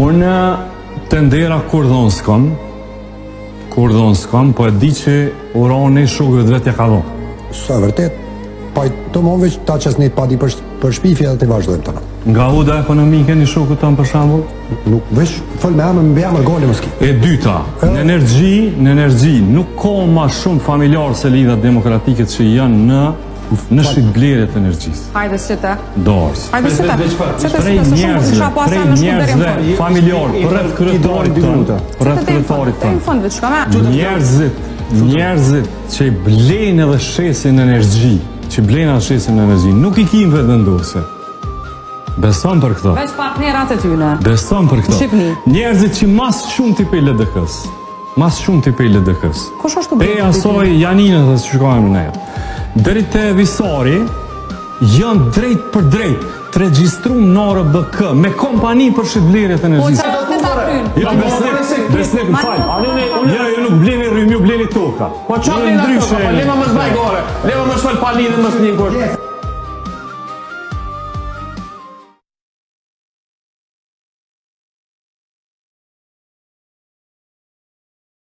Unë të ndera kur dhonë s'kam, po e di që uroni shukëve të vetë ja ka dhonë. Sa vërtet, pa i të monve që ta qësnit pa di për shpifja dhe të vazhdojmë të në. Nga uda ekonomike një shukët tanë për shambull? Nuk vesh, fëll me amën, me amër gole mëski. E dyta, në energji, nuk ka ma shumë familjarë se lidha demokratike që janë në shqitblerje të energjisë. Hajde që të. Dorës. Hajde që të. Prej njerëzve familjarë, përreth kryetarit tonë. Njerëzit që i blenë edhe shesin energji, nuk i kim vetë vendose. Beson për këto. Veç partnerat e tyne. Beson për këto. Shqipni. Njerëzit që mas shumë t'i pej LDK-s. Kush është të Pe asoj janinët dhe që shkojmë në jetë. Deri te visari janë drejt për drejt të regjistrum në RBK me kompani për shqitblerje të energjisë. Po që të ta prynë? Jo, besnek, më falë. Jo, nuk bleni rrymë, ju bleni toka. Po që bleni toka, lema më zbaj gore, lema më shfal pali dhe më shni kur.